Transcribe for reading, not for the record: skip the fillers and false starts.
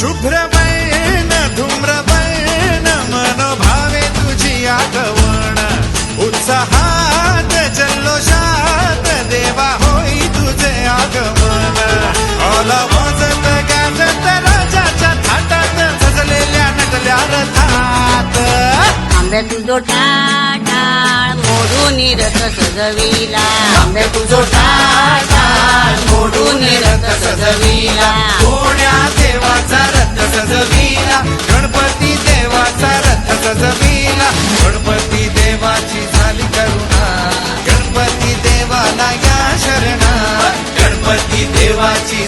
शुभ्रमैन धूम्रमैन मनोभावे तुझी आठवण उत्साहात जल्लोषात देवा होई तुझे आगमन ऑल वाजत गाजत राजाच्या थाटात सजलेल्या नटल्या रथात आंब्या तुझो टाटाळ मोडून रथ सजविला आंब्या तुझो टाटाळ मोडून रथ सजविला कोण्या देवाचा रथ सजविला गणपती देवाचा रथ सजविला गणपती देवाची झाली करुणा गणपती देवाला या शरणा गणपती देवाची